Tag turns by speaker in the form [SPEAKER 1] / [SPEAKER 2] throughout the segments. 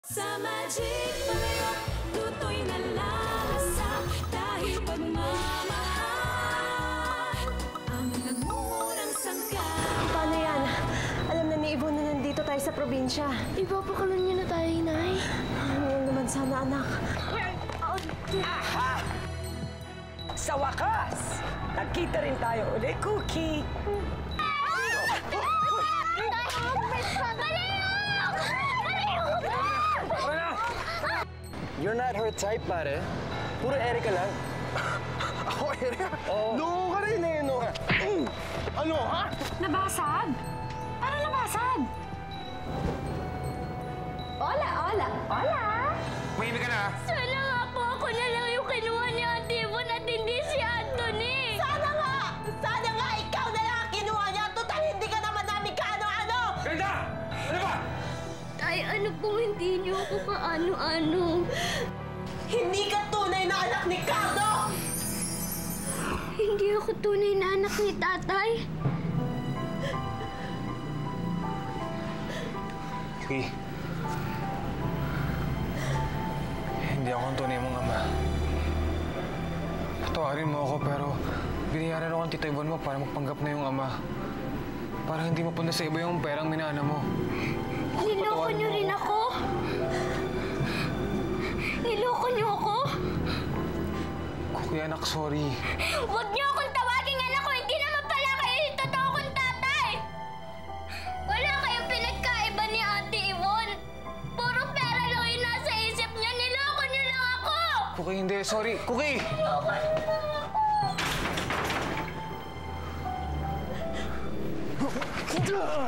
[SPEAKER 1] Sa Magic Palayok, tutoy na lasa, dahil pagmamahal ang nagmumurang sangkap.
[SPEAKER 2] Paano yan? Alam na ni Yvonne na nandito tayo sa probinsya.
[SPEAKER 3] Ipapakalan niya na tayo, Nay.
[SPEAKER 2] Ano naman sana, anak?
[SPEAKER 4] Aha! Sa wakas, nagkita rin tayo uli, Cookie.
[SPEAKER 5] You're not her type, pare. Puro Erika lang.
[SPEAKER 6] Ako, Erika?
[SPEAKER 5] Oo.
[SPEAKER 6] Loko ka rin eh, no? Ano, ha?
[SPEAKER 3] Nabasag? Parang nabasag.
[SPEAKER 2] Hola, hola, hola!
[SPEAKER 5] Mahimik ka na, ha?
[SPEAKER 3] Sana nga po ako na lang yung kinuha ni Ate Yvonne at hindi si Anthony.
[SPEAKER 7] Sana nga! Sana nga ikaw na lang ang kinuha niya! Total, hindi ka naman namin kaano-ano!
[SPEAKER 5] Ganda! Ano ba?
[SPEAKER 3] Ay, ano kung hindi niyo ako kaano-ano?
[SPEAKER 7] Hindi ka tunay na anak ni Cardo!
[SPEAKER 3] Hindi ako tunay na anak ni Tatay.
[SPEAKER 5] Sige. Hindi ako ang tunay mong ama. Patawarin mo ako pero binayaran ako ang Tita Yvonne mo para magpanggap na yung ama. Para hindi mapunta sa iba yung perang minana mo.
[SPEAKER 3] Niloko niyo rin ako. Niloko niyo ako.
[SPEAKER 5] Kuya anak, sorry.
[SPEAKER 3] Huwag niyo akong tawaging anak ko. Hindi naman pala kayo yung totoo kong tatay. Wala kayong pinagkaiba ni Ate Yvonne. Puro pera lang yung nasa isip niyo. Niloko niyo lang ako.
[SPEAKER 5] Cookie, hindi. Sorry. Cookie!
[SPEAKER 3] Niloko niyo lang ako.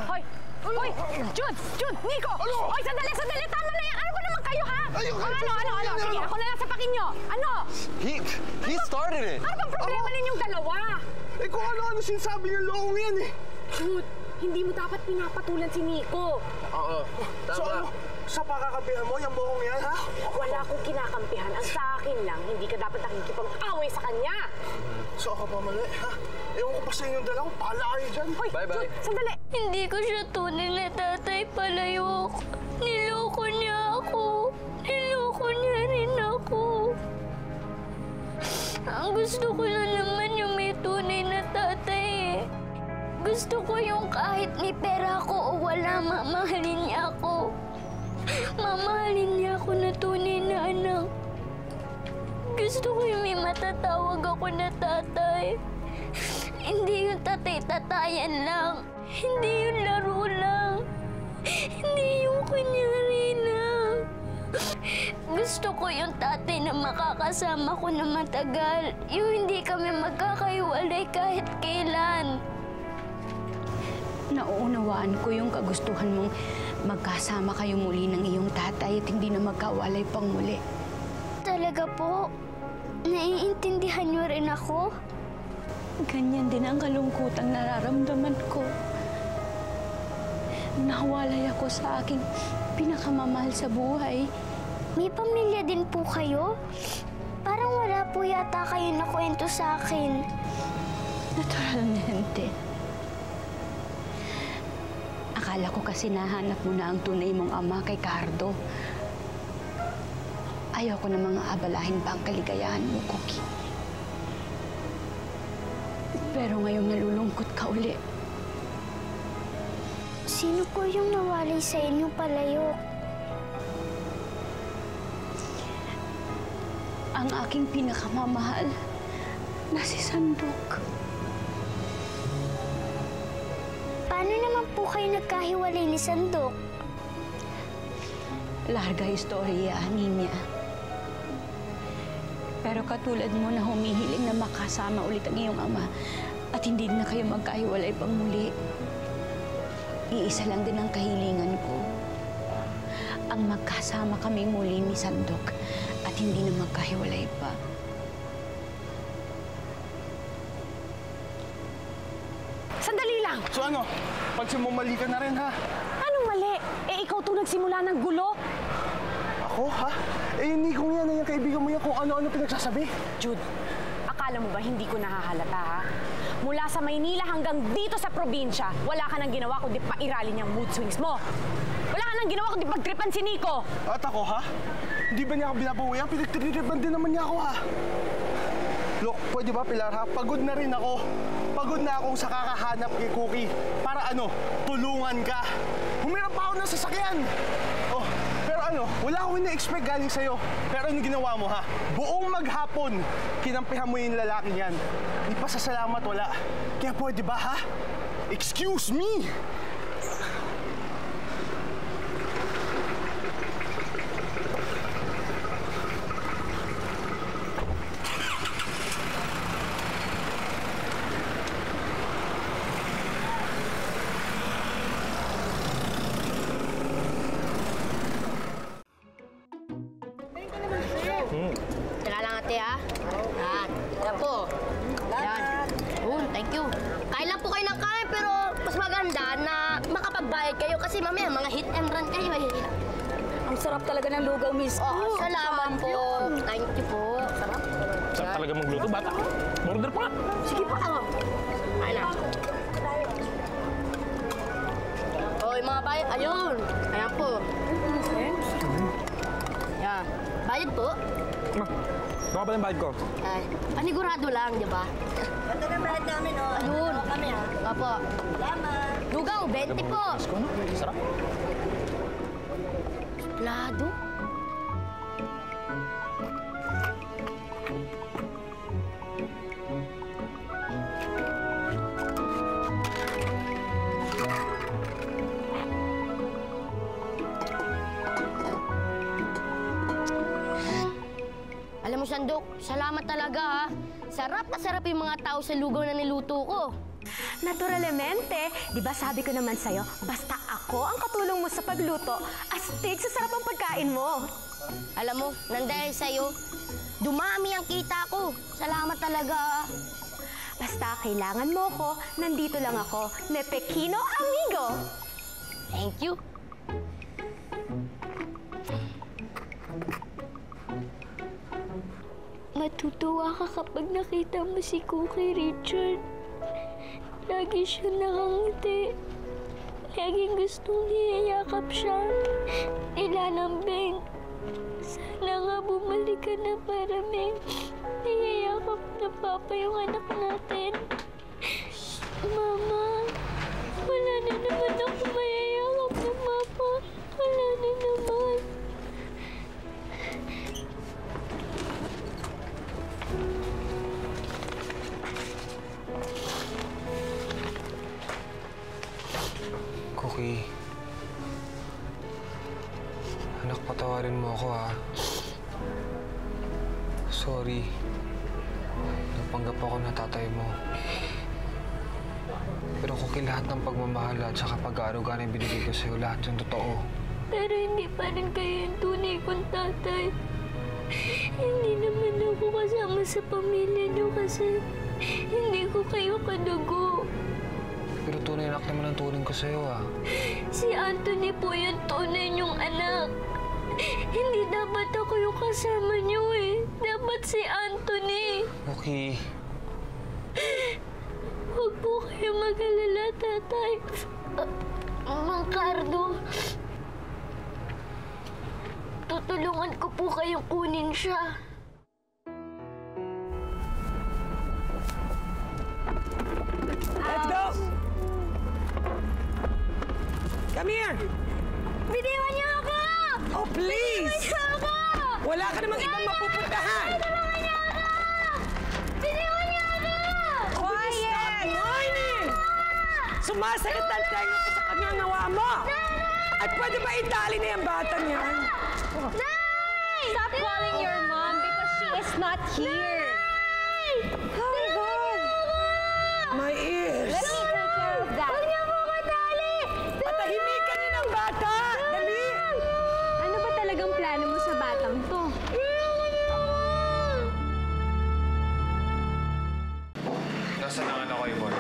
[SPEAKER 2] Hoy! Hoy! Jude! Jude! Nico!
[SPEAKER 6] Ano?
[SPEAKER 2] Hoy, sandali, sandali! Tama na yan! Ano ba naman kayo, ha?
[SPEAKER 6] Ay, okay.
[SPEAKER 2] Ano? Sige, ako na lang sapakin nyo. Ano?
[SPEAKER 5] He started it!
[SPEAKER 2] Ano bang problema ninyong dalawa?
[SPEAKER 6] Eh kung ano-ano sinasabi ng loong yan eh.
[SPEAKER 2] Jude, hindi mo dapat pinapatulan si Nico.
[SPEAKER 5] Oo.
[SPEAKER 6] So ano, sa pakakabihan mo, yung buhong yan, ha?
[SPEAKER 2] Wala akong kinakampihan. Ang sa akin lang, hindi ka dapat nakikipag-away sa kanya.
[SPEAKER 6] So ako pa mali, ha? Ewan ko pa sa inyong dalawa, pahala kayo dyan.
[SPEAKER 2] Hoy,
[SPEAKER 5] Bye-bye.
[SPEAKER 2] Jude, sandali!
[SPEAKER 3] Hindi ko siya tunay na tatay, Palayok. Niloko niya ako. Niloko niya rin ako. Ang gusto ko lang naman yung may tunay na tatay eh. Gusto ko yung kahit may pera ako o wala, mamahalin niya ako. Mamahalin niya ako na tunay na anak. Gusto ko yung may matatawag ako na tatay. Hindi yung tatay-tatayan lang. Hindi yung laro lang. Hindi yung kunyari lang. Gusto ko yung tatay na makakasama ko na matagal. Yung hindi kami magkakaiwalay kahit kailan.
[SPEAKER 8] Nauunawaan ko yung kagustuhan mong magkasama kayo muli ng iyong tatay at hindi na magkawalay pang muli.
[SPEAKER 3] Talaga po? Naiintindihan niyo rin ako?
[SPEAKER 8] Ganyan din ang kalungkutang nararamdaman ko. Nawalay ako sa aking pinakamamahal sa buhay.
[SPEAKER 3] May pamilya din po kayo? Parang wala po yata kayo nakwento sa akin.
[SPEAKER 8] Naturalmente. Akala ko kasi nahanap mo na ang tunay mong ama kay Cardo. Ayaw ko na mga abalahin pa ang kaligayahan mo, Cookie. Pero ngayong nalulungkot ka uli.
[SPEAKER 3] Sino po yung nawalay sa inyo, Palayok?
[SPEAKER 8] Ang aking pinakamamahal na si Sandok.
[SPEAKER 3] Paano naman po kayo nagkahiwalay ni Sandok?
[SPEAKER 8] Larga istorya, Ninya. Pero katulad mo na humihiling na makasama ulit ang iyong ama at hindi na kayo magkahiwalay pang muli. Iisa lang din ang kahilingan ko. Ang magkasama kami muli ni Sandok at hindi na magkahiwalay pa.
[SPEAKER 2] Sandali lang!
[SPEAKER 6] So ano, pagsimumali ka na rin, ha?
[SPEAKER 2] Anong mali? Eh, ikaw to nagsimula ng gulo.
[SPEAKER 6] Ako, ha? Eh, hindi kong yan na yung kaibigan mo yan kung ano-ano pinagsasabi.
[SPEAKER 2] Jude, akala mo ba hindi ko nahahalata, ha? Mula sa Maynila hanggang dito sa probinsya, wala ka nang ginawa kundi pairalin yung mood swings mo. Wala ka ng ginawa kundi pagtripan si Nico!
[SPEAKER 6] At ako, ha? Hindi ba niya ako binabawian? Pinagtiripan din naman niya ako, ha? Look, pwede ba, Pilar, ha? Pagod na rin ako. Pagod na akong sa kakahanap kay Cookie. Para ano, tulungan ka. Humirap pa ako ng sasakyan. Oh, pero ano, wala akong ina-expect galing sa'yo. Pero ano ginawa mo, ha? Buong maghapon, kinampihan mo yung lalaking yan. Di pa sa salamat, wala. Kaya pwede ba, ha? Excuse me!
[SPEAKER 3] Teka lang ate ha. Yan po. Yan. Thank you. Kain lang po kayo ng kain pero mas maganda na makapagbayad kayo kasi mamaya mga hit and run kayo eh.
[SPEAKER 8] Ang sarap talaga ng lugaw, miss.
[SPEAKER 3] Oh, salamat po. Thank you po. Sarap.
[SPEAKER 9] Sarap talaga magluto, bata. Order pa nga.
[SPEAKER 3] Sige po. Kain lang. Oh, yung mga bayad. Ayun. Ayan po. Yan. Bayad po.
[SPEAKER 9] Baka pa ng bayad ko.
[SPEAKER 3] Ay, panigurado lang, di ba?
[SPEAKER 7] Ganda ng bayad namin, oh.
[SPEAKER 3] Ayun.
[SPEAKER 7] Kami, ha?
[SPEAKER 3] Opo.
[SPEAKER 7] Salamat.
[SPEAKER 3] Lugaw, 20 po.
[SPEAKER 9] Ko na. Sarap.
[SPEAKER 3] Lado? Alam mo, Sandok, salamat talaga ha. Sarap na sarap yung mga tao sa lugaw na niluto ko.
[SPEAKER 2] Naturalmente, di ba sabi ko naman sa'yo, basta ako ang katulong mo sa pagluto, astig sa sarap ang pagkain mo.
[SPEAKER 3] Alam mo, nandahil sa'yo, dumami ang kita ko. Salamat talaga.
[SPEAKER 2] Basta kailangan mo ko, nandito lang ako, ne Pekino Amigo.
[SPEAKER 3] Thank you. Matutuwa ka kapag nakita mo si Cookie, Richard. Lagi siya nakangiti. Laging gustong niyayakap siya. Ilalambing. Sana nga bumalik ka na para may niyayakap na papa yung anak natin. Mama, wala na naman ako mayayakap na papa. Wala na naman.
[SPEAKER 5] Cookie. Anak, patawarin mo ako, ha? Sorry. Napanggap ako na tatay mo. Pero Cookie, lahat ng pagmamahal at saka pag-aaruga na binigay ko sa'yo, lahat yung totoo.
[SPEAKER 3] Pero hindi pa rin kayo yung tunay kong tatay. Hindi naman ako kasama sa pamilya niyo kasi hindi ko kayo kadugo.
[SPEAKER 5] Pero tunay na naman ang turing ko sa'yo, ha?
[SPEAKER 3] Si Anthony po yung tunay niyong anak. Hindi dapat ako yung kasama niyo eh. Dapat si Anthony.
[SPEAKER 5] Cookie.
[SPEAKER 3] Huwag po kayo mag-alala, tatay. Mang Cardo, tutulungan ko po kayong kunin siya.
[SPEAKER 4] Let's go! Come here!
[SPEAKER 3] Biniwan niyo ako!
[SPEAKER 4] Oh, please!
[SPEAKER 3] Biniwan niyo ako!
[SPEAKER 4] Wala ka namang ibang mapupuntahan!
[SPEAKER 3] Biniwan niyo ako! Biniwan niyo ako!
[SPEAKER 4] Quiet! Morning! Sumasakit ang tenga ko sa kanyang nawa mo! At pwede ba itali na yung bata niyan?
[SPEAKER 2] Stop calling your mom because she is not here.
[SPEAKER 4] Oh my God! My ears!
[SPEAKER 2] Let me take care of that.
[SPEAKER 3] Huwag niyo po matali!
[SPEAKER 4] Patahimikan niyo ng bata! Dali!
[SPEAKER 2] Ano ba talagang plano mo sa batang to?
[SPEAKER 5] Nasaan ang anak ko, Ivon?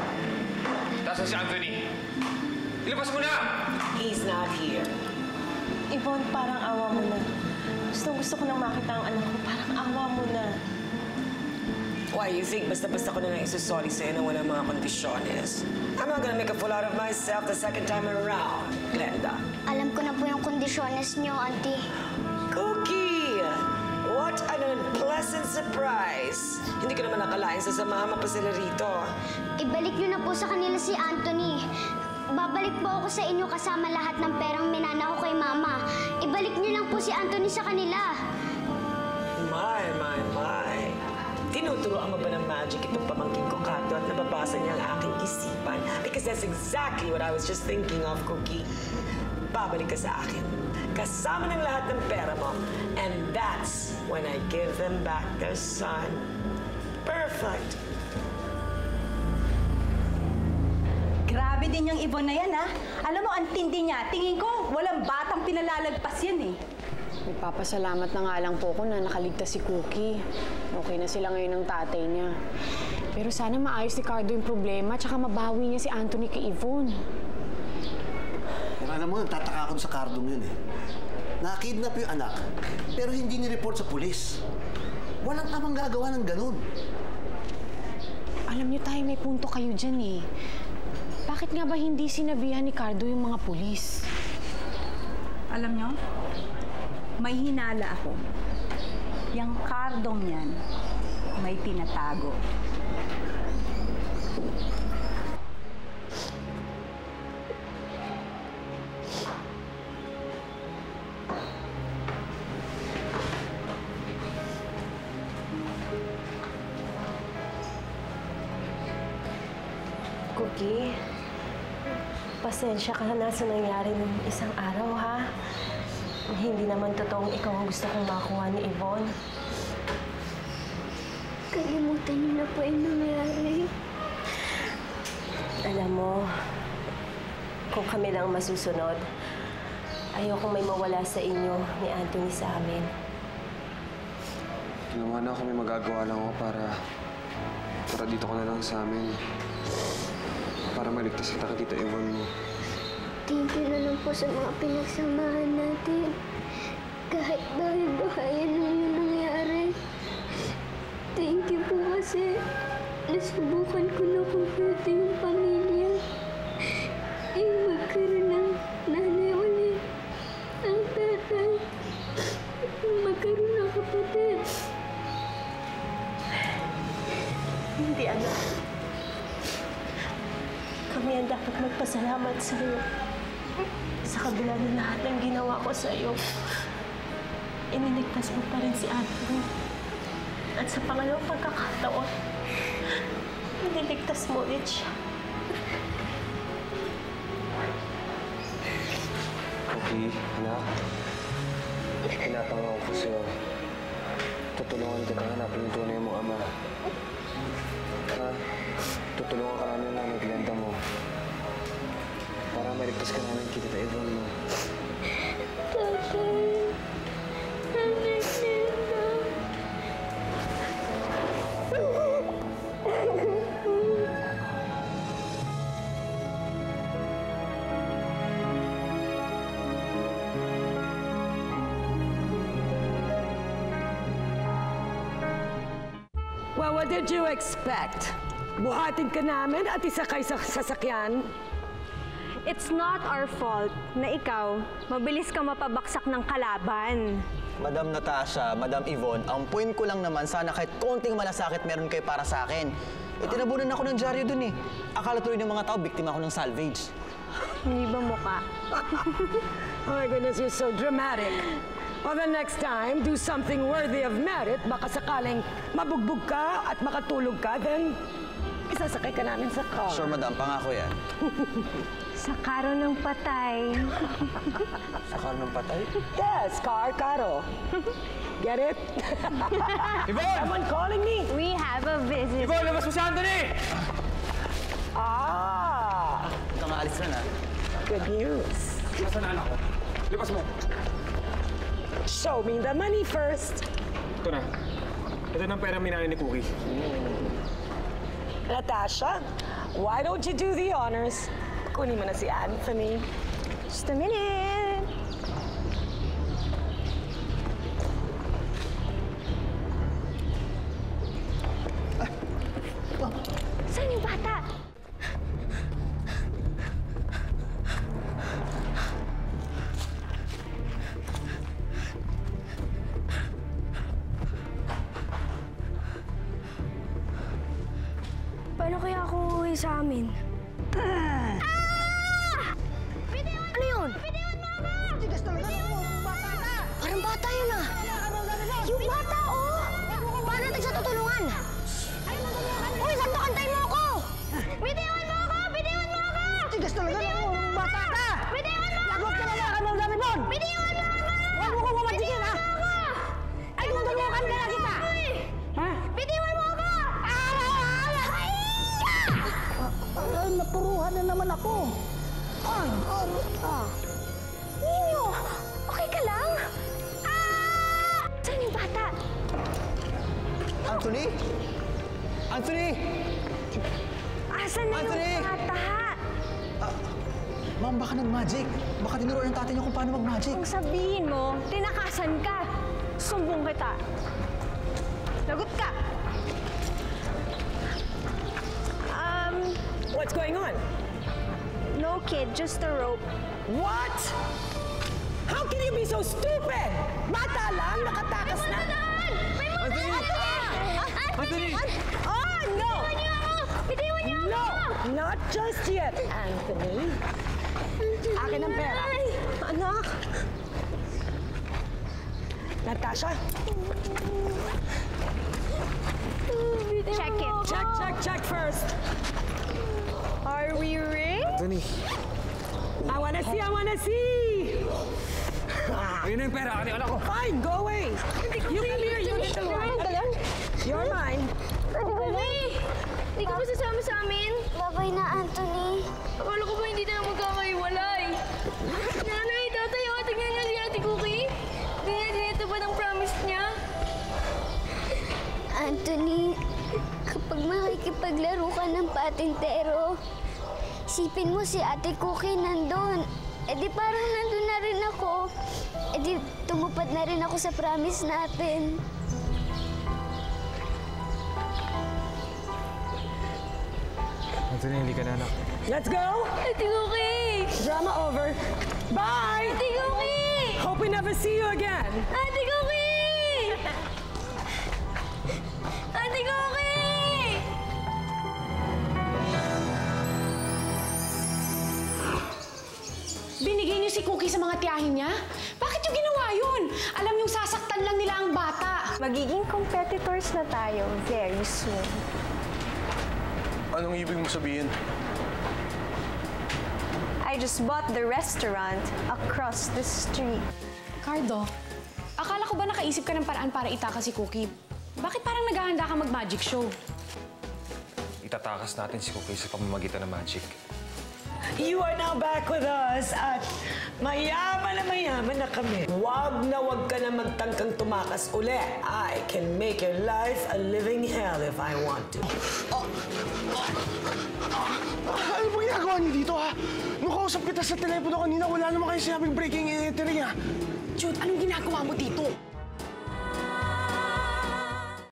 [SPEAKER 5] Nasaan si Anthony? Ilabas mo na!
[SPEAKER 7] He's not here. Yvonne, parang awa mo na. Gusto ko nang makita ang anak ko. Parang awa mo na.
[SPEAKER 4] Why, you think basta-basta ko na lang isusorry sa'yo na walang mga kondisyones? I'm not gonna make a fool out of myself the second time around, Glenda.
[SPEAKER 3] Alam ko na po yung kondisyones niyo, Auntie.
[SPEAKER 4] Cookie! What an unpleasant surprise! Hindi ka naman nakalain sasamahan mo pa sila rito.
[SPEAKER 3] Ibalik niyo na po sa kanila si Anthony. Babalik po ako sa inyo kasama lahat ng perang minana ko kay Mama. Ibalik niyo lang po si Anthony sa kanila.
[SPEAKER 4] My. Tinuturoan mo ba ng magic itong pamangkin ko, Kato, at nababasa niya ang aking isipan? Because that's exactly what I was just thinking of, Cookie. Babalik ka sa akin. Kasama ng lahat ng pera mo. And that's when I give them back their son. Perfect.
[SPEAKER 10] Grabe din yung Yvonne na yan, ha? Alam mo, ang tindi niya. Tingin ko, walang batang pinalalagpas yan, eh.
[SPEAKER 11] Nagpapasalamat na nga lang po ko na nakaligtas si Cookie. Okay na sila ngayon ng tatay niya. Pero sana maayos ni Cardo yung problema tsaka mabawi niya si Anthony kay Yvonne.
[SPEAKER 12] Pero alam mo, tataka ako sa Cardo yun eh. Nakidnap yung anak, pero hindi ni-report sa pulis. Walang amang gagawa ng ganun.
[SPEAKER 11] Alam niyo tayo, may punto kayo dyan eh. Bakit nga ba hindi sinabihan ni Cardo yung mga pulis?
[SPEAKER 10] Alam niyo, may hinala ako. Yang Cardong yan, may tinatago.
[SPEAKER 7] Cookie, pasensya ka na sa nangyari ng isang araw, ha? Hindi naman totoong ikaw ang gusto kong makuha ni Yvonne.
[SPEAKER 3] Kalimutan niyo na po yung nangyari.
[SPEAKER 7] Alam mo, kung kami lang masusunod, ayokong may mawala sa inyo ni Anthony sa amin.
[SPEAKER 5] Naman ako, may magagawa lang ako para dito ko na lang sa amin. Para maligtas kita kay Tita Yvonne mo.
[SPEAKER 3] Thank you na lang po sa mga pinagsamahan natin. Kahit bahay-bahayan na yung nangyari. Thank you po kasi nasubukan ko na kumpleto yung pamilya. Magkaroon ng nanay ulit, ang tatay, magkaroon ng kapatid.
[SPEAKER 7] Hindi, anak. Kami ang dapat magpasalamat sa iyo. Sa kabila ng lahat ng ginawa ko sa iyo, iniligtas mo pa rin si Anthony. At sa pangalawang pagkakataon, iniligtas mo ulit siya.
[SPEAKER 5] Okay, anak. Pinapangako ko sa'yo. Tutulungan kita hanapin yung tunay mong ama. Ha? Tutulungan ka namin ng naglenda mo. Para maligtas ka namin kita sa Yvonne mo.
[SPEAKER 3] Tatay, naglenda.
[SPEAKER 4] Well, what did you expect? Buhatin ka namin at isakay sa sasakyan?
[SPEAKER 2] It's not our fault na ikaw, mabilis ka mapabaksak ng kalaban.
[SPEAKER 13] Madam Natasha, Madam Yvonne, ang point ko lang naman, sana kahit konting malasakit meron kayo para sa akin. Tinabunan ako ng dyaryo dun eh. Akala tuloy ng mga tao, biktima ako ng salvage.
[SPEAKER 2] Hindi ba mukha?
[SPEAKER 4] Oh my goodness, you're so dramatic. Well, the next time, do something worthy of merit. Baka sakaling mabugbog ka at makatulog ka, then isasakay ka namin sa car.
[SPEAKER 13] Sure, Madam. Pangako yan.
[SPEAKER 2] Sa karo ng patay.
[SPEAKER 13] Sa karo ng patay?
[SPEAKER 4] Yes, karo. Get it?
[SPEAKER 5] Yvonne!
[SPEAKER 4] Someone calling me?
[SPEAKER 2] We have a visit.
[SPEAKER 5] Yvonne, labas mo si Anthony!
[SPEAKER 4] Ah!
[SPEAKER 13] Ito nga, alis na na.
[SPEAKER 4] Good news.
[SPEAKER 5] Nasaan na anak ko? Lipas mo.
[SPEAKER 4] Show me the money first.
[SPEAKER 5] Ito na. Ito na ang pera minana ni Cookie.
[SPEAKER 4] Natasha, why don't you do the honors? Kunin mo na si Anthony.
[SPEAKER 2] Just a minute. Saan yung bata?
[SPEAKER 3] Paano kaya ako uuwi sa amin? Ano yun?
[SPEAKER 10] Tigas talaga ako, bata ka!
[SPEAKER 3] Parang bata yun ah! Yung bata oh! Paano natin siya tutulungan? Uy, sakto kantay mo ako! Bitiwan mo ako! Bitiwan mo ako!
[SPEAKER 10] Tigas talaga ako, bata ka!
[SPEAKER 3] Bitiwan mo ako!
[SPEAKER 10] Lagot ka na lang, ano ang gamit nun?
[SPEAKER 3] Bitiwan mo ako!
[SPEAKER 10] Huwag mo kong mamatigil, ha? Ay, kung tulungan ka na kita! Ha?
[SPEAKER 3] Bitiwan mo ako!
[SPEAKER 10] Ay, napuruhan na naman ako.
[SPEAKER 2] Ninyo, okay ka lang? Saan yung bata?
[SPEAKER 13] Anthony? Anthony!
[SPEAKER 2] Asan na
[SPEAKER 13] Anthony!
[SPEAKER 2] yung bata?
[SPEAKER 13] Ma'am, baka nag-magic. Baka tinuruan ng tatay niyo kung paano mag-magic.
[SPEAKER 2] Kung sabihin mo, tinakasan ka. Sumbong kita. Lagot ka.
[SPEAKER 4] What's going on?
[SPEAKER 2] No kid, just a rope.
[SPEAKER 4] What? How can you be so stupid? Bata lang, nakatakas na.
[SPEAKER 13] Anthony! Anthony!
[SPEAKER 4] Oh, no!
[SPEAKER 3] Bitiwan niyo ako!
[SPEAKER 4] No! Not just yet, Anthony. Akin ang pera.
[SPEAKER 2] Anak.
[SPEAKER 4] Natasha?
[SPEAKER 2] Check it.
[SPEAKER 4] Check first.
[SPEAKER 2] Are we rigged?
[SPEAKER 5] Anthony,
[SPEAKER 4] I wanna see!
[SPEAKER 9] Ayun na yung pera, anak ko.
[SPEAKER 4] Fine, go away. You come here, you little one. You're mine.
[SPEAKER 3] Hindi ka ba sasama sa amin? Babay na, Anthony. Akala ko ba hindi tayo magkakaiwalay? Nanay, tatay, tingnan niyo si Ate Cookie. Hindi niya tinatupad ang promise niya. Anthony, kapag makikipaglaro ka ng patintero, isipin mo si Ate Cookie nandun. E di parang nandun na rin ako. E di tumupad na rin ako sa promise natin.
[SPEAKER 5] Anthony, hindi ka na anak.
[SPEAKER 4] Let's go.
[SPEAKER 3] Ate Cookie!
[SPEAKER 4] Drama over. Bye.
[SPEAKER 3] Ate Cookie!
[SPEAKER 4] Hope we never see you again.
[SPEAKER 3] Ate Cookie! Ate Cookie!
[SPEAKER 11] Binigay niyo si Cookie sa mga tiyahin niya? Bakit yung ginawa yun? Alam niyong sasaktan lang nila ang bata.
[SPEAKER 2] Magiging competitors na tayo very soon.
[SPEAKER 6] Anong ibig mo sabihin?
[SPEAKER 2] I just bought the restaurant across the street.
[SPEAKER 11] Cardo, akala ko ba nakaisip ka ng paraan para itakas si Cookie? Bakit parang naghahanda ka mag-magic show?
[SPEAKER 5] Itatakas natin si Cookie sa pamamagitan ng magic.
[SPEAKER 4] You are now back with us at mayaman na kami. Wag ka na magtangkang tumakas uli. I can make your life a living hell if I want to.
[SPEAKER 6] Ano ba ginagawa niyo dito, ha? Nung kausap kita sa telepono kanina, wala naman kayo sinabing breaking and entering, ha?
[SPEAKER 11] Jude, anong ginagawa mo dito?